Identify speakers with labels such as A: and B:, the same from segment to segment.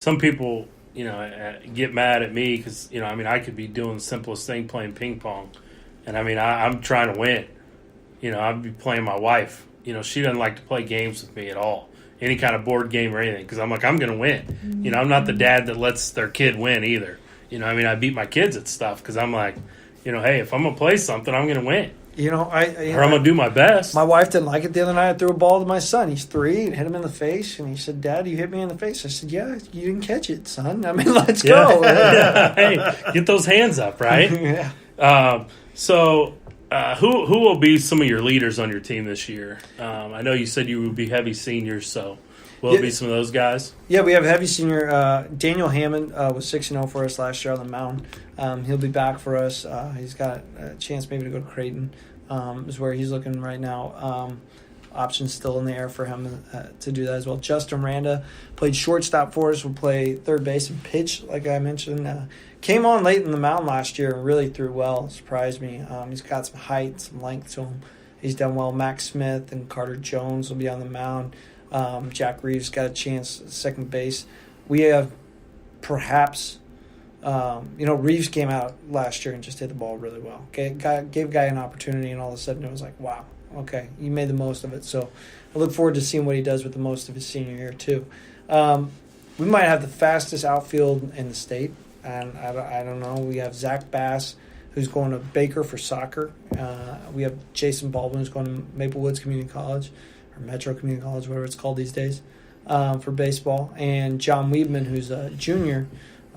A: some people, get mad at me because, I could be doing the simplest thing, playing ping pong. And, I'm trying to win. I'd be playing my wife. She doesn't like to play games with me at all, any kind of board game or anything, because I'm like, I'm going to win. I'm not the dad that lets their kid win either. I beat my kids at stuff because I'm like, hey, if I'm going to play something, I'm going to win. Or I'm going to do my best.
B: My wife didn't like it the other night. I threw a ball to my son. He's 3 and hit him in the face. And he said, Dad, you hit me in the face. I said, yeah, you didn't catch it, son. Let's go.
A: Yeah. Hey, get those hands up, right?
B: Yeah.
A: Who will be some of your leaders on your team this year? I know you said you would be heavy seniors, so will it be some of those guys?
B: Yeah, we have heavy senior. Daniel Hammond was 6-0 for us last year on the mound. He'll be back for us. He's got a chance maybe to go to Creighton, is where he's looking right now. Options still in the air for him to do that as well. Justin Randa played shortstop for us. Will play third base and pitch, like I mentioned. Came on late in the mound last year and really threw well. Surprised me. He's got some height, some length to him. He's done well. Max Smith and Carter Jones will be on the mound. Jack Reeves got a chance at second base. We have perhaps, Reeves came out last year and just hit the ball really well. Gave guy an opportunity, and all of a sudden it was like, wow, okay, you made the most of it. So I look forward to seeing what he does with the most of his senior year too. We might have the fastest outfield in the state. And I don't know. We have Zach Bass, who's going to Baker for soccer. We have Jason Baldwin, who's going to Maple Woods Community College, or Metro Community College, whatever it's called these days, for baseball. And John Weedman, who's a junior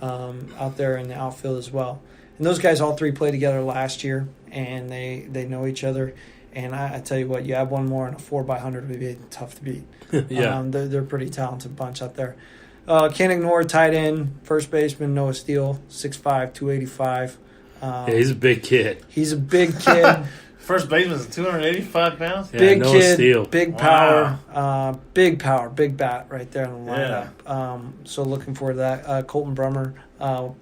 B: out there in the outfield as well. And those guys all 3 played together last year, and they know each other. And I tell you what, you add one more, and a 4x100 would be tough to beat.
A: Yeah.
B: They're a pretty talented bunch out there. Can't ignore tight end, first baseman Noah Steele, 6'5", 285.
A: He's a big kid.
B: He's a big kid.
C: First baseman is 285 pounds?
A: Yeah,
B: big
A: Noah
B: kid,
A: Steele.
B: big power, big power, big bat right there in the lineup.
C: Yeah.
B: So looking forward to that. Colton Brummer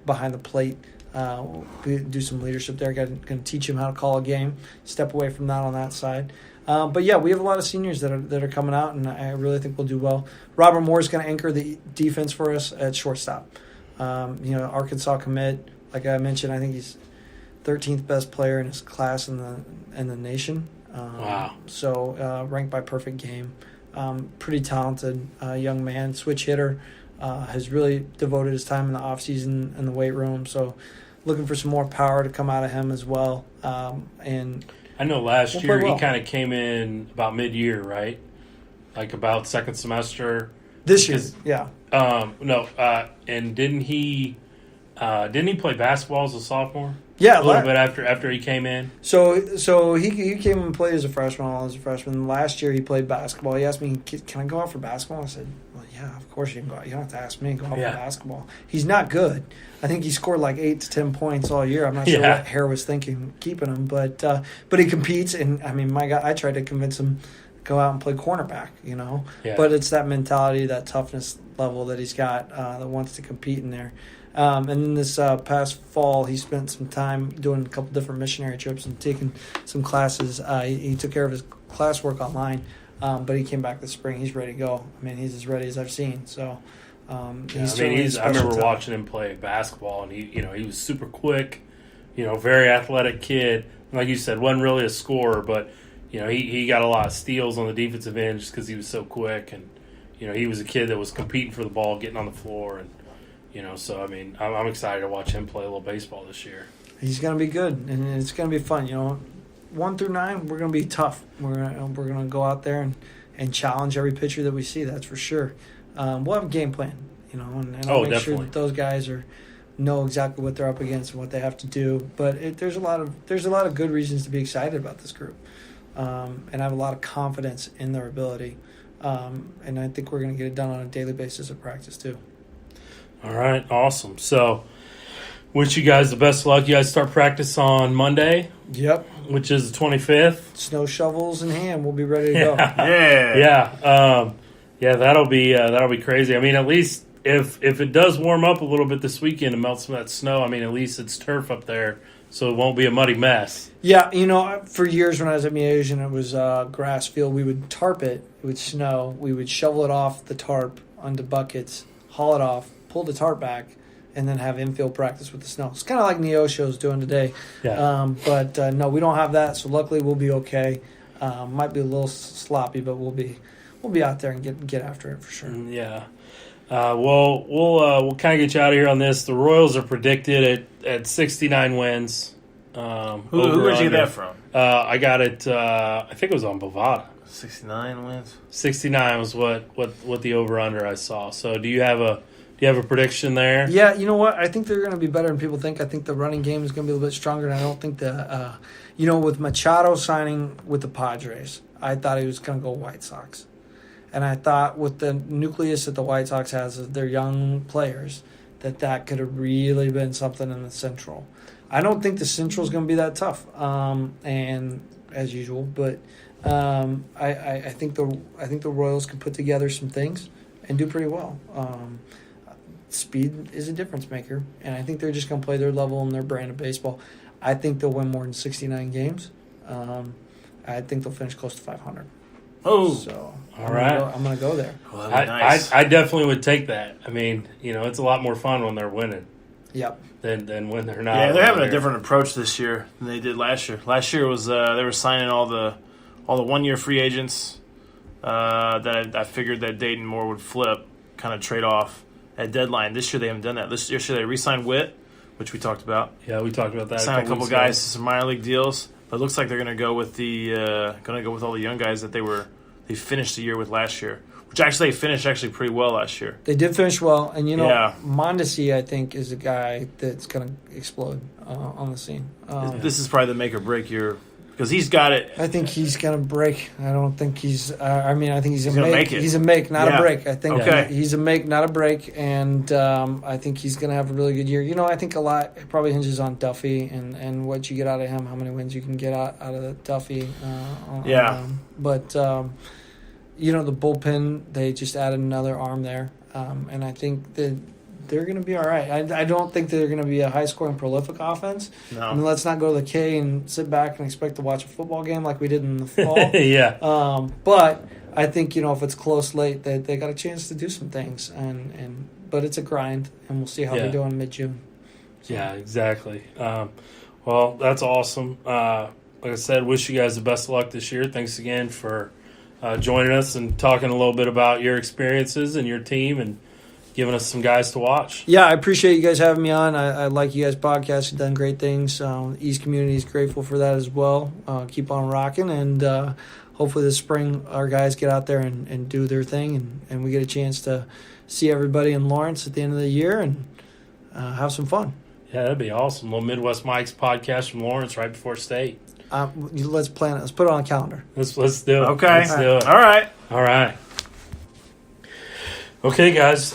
B: behind the plate. Do some leadership there. Going to teach him how to call a game. Step away from that on that side. But yeah, we have a lot of seniors that are coming out, and I really think we'll do well. Robert Moore is going to anchor the defense for us at shortstop. Arkansas commit, like I mentioned, I think he's 13th best player in his class in the nation.
A: Wow!
B: So ranked by Perfect Game, pretty talented young man, switch hitter, has really devoted his time in the off season in the weight room. So looking for some more power to come out of him as well, and.
A: I know last
B: We'll
A: year
B: play well.
A: he kind of came in about mid-year, right? Like about second semester.
B: This year, yeah.
A: And didn't he play basketball as a sophomore?
B: Yeah,
A: a little bit after he came in.
B: So he came and played as a freshman. Last year he played basketball. He asked me, "Can I go out for basketball?" I said, "Well, yeah, of course you can go out. You don't have to ask me. Go out for basketball." He's not good. I think he scored like 8 to 10 points all year. I'm not sure what Hare was thinking keeping him, but he competes. And I mean, my God, I tried to convince him to go out and play cornerback.
A: Yeah.
B: But it's that mentality, that toughness level that he's got that wants to compete in there. And then this past fall, he spent some time doing a couple different missionary trips and taking some classes. He took care of his classwork online, but he came back this spring. He's ready to go. I mean, he's as ready as I've seen. So
A: I remember watching him play basketball, and he was super quick, very athletic kid. Like you said, wasn't really a scorer, but he got a lot of steals on the defensive end just because he was so quick, and he was a kid that was competing for the ball, getting on the floor, and so I mean, I'm excited to watch him play a little baseball this year.
B: He's going to be good, and it's going to be fun. 1 through 9, we're going to be tough. We're going to go out there and challenge every pitcher that we see. That's for sure. We'll have a game plan, and I'll make sure that those guys know exactly what they're up against and what they have to do. But there's a lot of good reasons to be excited about this group, and I have a lot of confidence in their ability. And I think we're going to get it done on a daily basis at practice too.
A: All right, awesome. So, wish you guys the best of luck. You guys start practice on Monday.
B: Yep.
A: Which is the 25th.
B: Snow shovels in hand. We'll be ready to go.
A: Yeah, that'll be crazy. I mean, at least if it does warm up a little bit this weekend and melt some of that snow, I mean, at least it's turf up there, so it won't be a muddy mess.
B: Yeah, for years when I was at Miege and it was grass field, we would tarp it. It would snow. We would shovel it off the tarp onto buckets, haul it off, pull the tarp back and then have infield practice with the snow. It's kind of like Neosho's doing today.
A: Yeah.
B: But no, we don't have that, so luckily we'll be okay. Might be a little sloppy, but we'll be out there and get after it for sure.
A: Yeah. We'll kind of get you out of here on this. The Royals are predicted at 69 wins.
C: Who did you get that from?
A: I got it. I think it was on Bovada.
C: 69 wins.
A: 69 was what the over under I saw. So do you have a prediction there?
B: Yeah, you know what? I think they're going to be better than people think. I think the running game is going to be a little bit stronger, and I don't think with Machado signing with the Padres, I thought he was going to go White Sox. And I thought with the nucleus that the White Sox has of their young players, that could have really been something in the Central. I don't think the Central is going to be that tough, and as usual, but I think the Royals can put together some things and do pretty well. Speed is a difference maker, and I think they're just going to play their level and their brand of baseball. I think they'll win more than 69 games. I think they'll finish close to 500.
C: Oh,
B: so
A: all right.
B: I'm going to go there.
C: Well, nice.
A: I definitely would take that. I mean, it's a lot more fun when they're winning.
B: Yep.
A: Than when they're not.
C: Yeah, they're having a different approach this year than they did last year. Last year was they were signing all the 1-year free agents that I figured that Dayton Moore would flip, kind of trade off at deadline. This year they haven't done that. This year they re-signed Witt, which we talked about.
A: Yeah, we talked about that.
C: Signed a couple guys to some minor league deals, but it looks like they're going to go with all the young guys that they finished the year with last year, which actually they finished pretty well last year.
B: They did finish well, and Mondesi, I think, is a guy that's going to explode on the scene.
C: This is probably the make or break year because he's got it.
B: I think he's going to break. I don't think he's. I think he's
C: going to make it.
B: He's a make, not a break. I think
C: okay.
B: He's a make, not a break, and I think he's going to have a really good year. I think a lot it probably hinges on Duffy and what you get out of him, how many wins you can get out of Duffy. But the bullpen, they just added another arm there, and I think that they're going to be all right. I don't think they're going to be a high-scoring, prolific offense.
C: No.
B: I mean, let's not go to the K and sit back and expect to watch a football game like we did in the fall.
A: Yeah.
B: But I think, if it's close late, they got a chance to do some things. But it's a grind, and we'll see how they do in mid-June. So.
A: Yeah, exactly. Well, that's awesome. Like I said, wish you guys the best of luck this year. Thanks again for joining us and talking a little bit about your experiences and your team and giving us some guys to watch.
B: Yeah, I appreciate you guys having me on. I like you guys' podcast. You've done great things. The East community is grateful for that as well. Keep on rocking, and hopefully this spring our guys get out there and do their thing, and we get a chance to see everybody in Lawrence at the end of the year and have some fun.
A: Yeah, that'd be awesome. Little Midwest Mike's podcast from Lawrence right before state.
B: Let's plan it. Let's put it on a calendar.
A: Let's do it.
C: Okay.
A: Let's do it.
C: All right.
A: Okay, guys.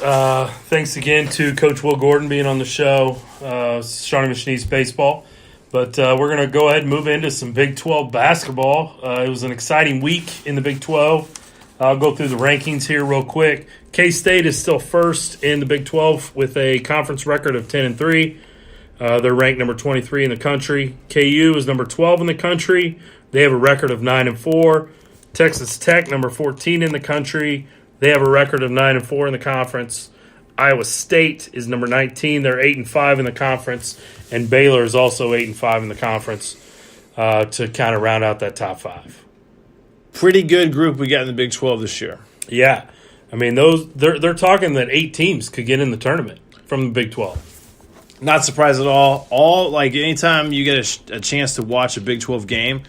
A: Thanks again to Coach Will Gordon being on the show, Shawnee Mission East baseball. But we're going to go ahead and move into some Big 12 basketball. It was an exciting week in the Big 12. I'll go through the rankings here real quick. K-State is still first in the Big 12 with a conference record of 10-3. They're ranked number 23 in the country. KU is number 12 in the country. They have a record of 9-4. Texas Tech, number 14 in the country. They have a record of 9-4 in the conference. Iowa State is number 19. They're 8-5 in the conference. And Baylor is also 8-5 in the conference to kind of round out that top five.
C: Pretty good group we got in the Big 12 this year.
A: Yeah. I mean, they're talking that 8 teams could get in the tournament from the Big 12.
C: Not surprised at all. Anytime you get a chance to watch a Big 12 game,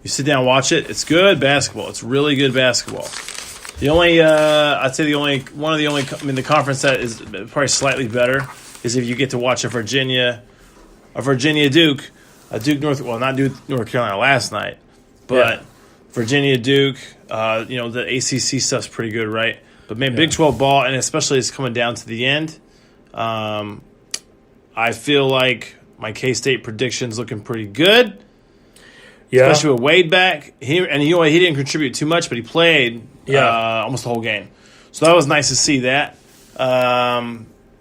C: you sit down and watch it. It's good basketball. It's really good basketball. The conference that is probably slightly better is if you get to watch a Virginia Duke, not Duke North Carolina last night, but Virginia Duke. The ACC stuff's pretty good, right? But man, Big 12 ball, and especially it's coming down to the end. I feel like my K-State prediction's looking pretty good. Yeah. Especially with Wade back. He didn't contribute too much, but he played almost the whole game. So that was nice to see that.
A: That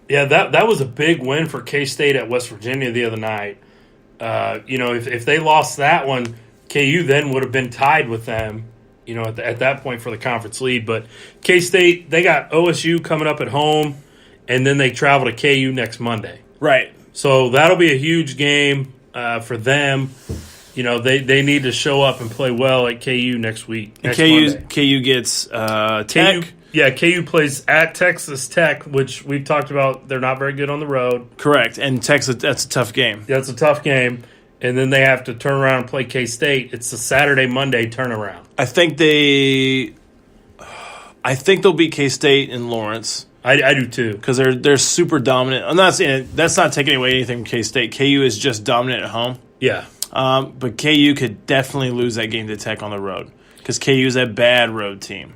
A: was a big win for K-State at West Virginia the other night. If they lost that one, KU then would have been tied with them, at that point for the conference lead. But K-State, they got OSU coming up at home. and then they travel to KU next Monday.
C: Right.
A: So that'll be a huge game for them. You know, they need to show up and play well at KU next week.
C: And
A: Monday.
C: KU gets Tech.
A: KU plays at Texas Tech, which we've talked about. They're not very good on the road.
C: Correct. And Texas, that's a tough game.
A: That's a tough game. And then they have to turn around and play K-State. It's a Saturday-Monday turnaround.
C: I think they'll beat K-State in Lawrence.
A: I do too.
C: Because they're super dominant. I'm not saying that's not taking away anything from K-State. KU is just dominant at home.
A: Yeah.
C: But KU could definitely lose that game to Tech on the road. Because KU is a bad road team.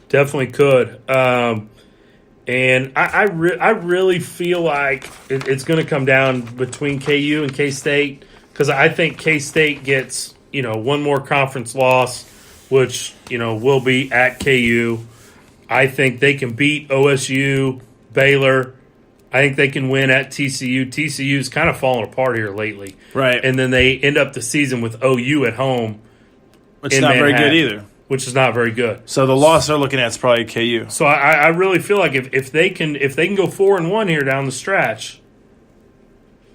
A: Definitely could. And I really feel like it's going to come down between KU and K-State, because I think K-State gets, one more conference loss, which, will be at KU. I think they can beat OSU, Baylor. I think they can win at TCU. TCU's kind of fallen apart here lately.
C: Right.
A: And then they end up the season with OU at home.
C: Which is not very good either.
A: Which is not very good.
C: So the loss they're looking at is probably KU.
A: So I really feel like if they can go 4-1 here down the stretch,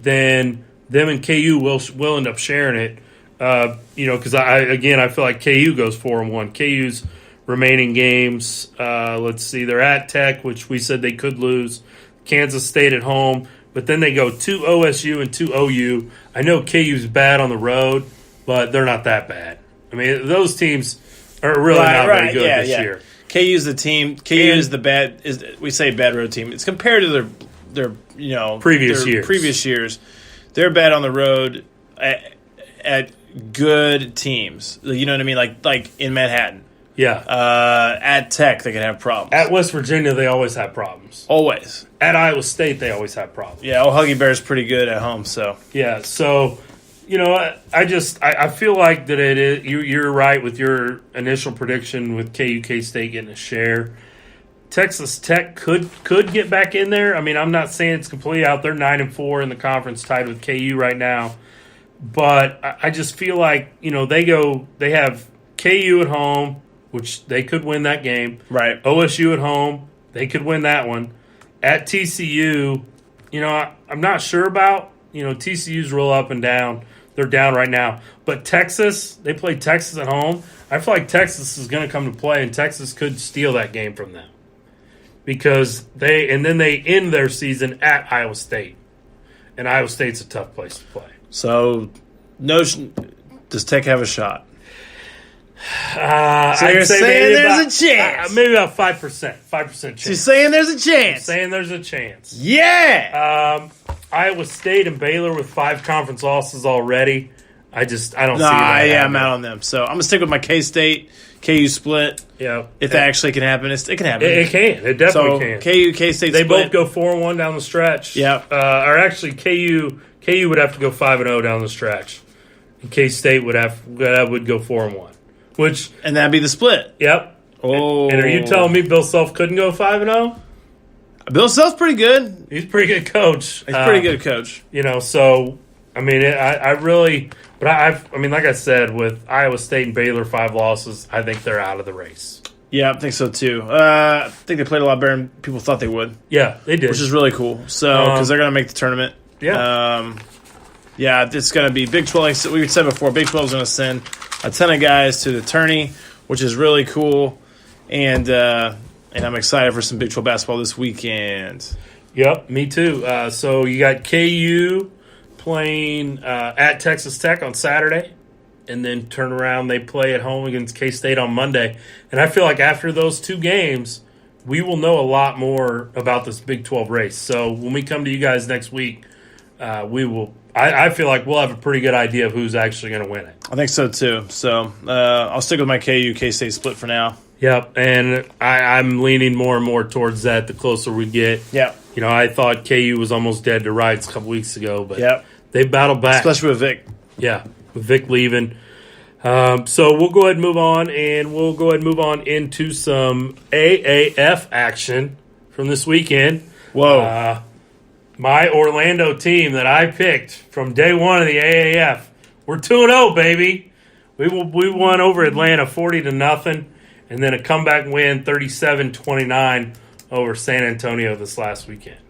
A: then them and KU will end up sharing it. Because I feel like KU goes 4-1. KU's remaining games, let's see, they're at Tech, which we said they could lose. Kansas State at home, but then they go to OSU and to OU. I know KU's bad on the road, but they're not that bad. I mean, those teams are really not very good this year.
C: KU's the team. KU's the bad. We say bad road team. It's compared to their
A: previous
C: years. They're bad on the road at good teams. You know what I mean? Like in Manhattan.
A: Yeah.
C: At Tech, they can have problems.
A: At West Virginia, they always have problems.
C: Always.
A: At Iowa State, they always have problems.
C: Yeah, Huggy Bear's pretty good at home. So
A: yeah, so. I feel like that it is. You're right with your initial prediction with KU K-State getting a share. Texas Tech could get back in there. I mean, I'm not saying it's completely out. They're 9-4 in the conference, tied with KU right now. But I just feel like they have KU at home, which they could win that game.
C: Right.
A: OSU at home, they could win that one. At TCU, I'm not sure about. TCU's real up and down. They're down right now. But Texas, they play Texas at home. I feel like Texas is going to come to play, and Texas could steal that game from them. Because then they end their season at Iowa State. And Iowa State's a tough place to play.
C: So, does Tech have a shot?
A: So you're
C: saying there's a chance?
A: Maybe about 5%. 5% chance.
C: So you're saying there's a chance?
A: I'm saying there's a chance.
C: Yeah!
A: Iowa State and Baylor with 5 conference losses already. I don't see that.
C: I'm out on them. So I'm going to stick with my K-State, KU split.
A: Yeah.
C: If that actually can happen, it can happen.
A: It can. It definitely can.
C: KU, K-State
A: they
C: split.
A: both go 4-1 down the stretch.
C: Yeah.
A: Or actually, KU would have to go 5-0 down the stretch. And K-State would go 4-1.
C: And that'd be the split.
A: Yep.
C: Oh.
A: And are you telling me Bill Self couldn't go 5-0?
C: Bill Self's pretty good.
A: He's a pretty good coach.
C: He's a pretty good coach.
A: So, I mean, I really – but I mean, like I said, with Iowa State and Baylor 5 losses, I think they're out of the race.
C: Yeah, I think so too. I think they played a lot better than people thought they would.
A: Yeah, they did.
C: Which is really cool. So, because they're going to make the tournament.
A: Yeah.
C: Yeah, it's going to be Big 12. Like we said before, Big 12 is going to send a ton of guys to the tourney, which is really cool. And I'm excited for some Big 12 basketball this weekend.
A: Yep, me too. So you got KU playing at Texas Tech on Saturday, and then turn around, they play at home against K-State on Monday. And I feel like after those 2 games, we will know a lot more about this Big 12 race. So when we come to you guys next week, we will. I feel like we'll have a pretty good idea of who's actually going to win it.
C: I think so too. So I'll stick with my KU K-State split for now.
A: Yep, and I'm leaning more and more towards that the closer we get.
C: Yep.
A: I thought KU was almost dead to rights a couple weeks ago, but
C: they
A: battled back.
C: Especially with Vic.
A: Yeah, with Vic leaving. So we'll go ahead and move on, and we'll go ahead and move on into some AAF action from this weekend.
C: Whoa.
A: My Orlando team that I picked from day one of the AAF, we're 2-0, baby. We won over Atlanta 40-0, and then a comeback win 37-29 over San Antonio this last weekend.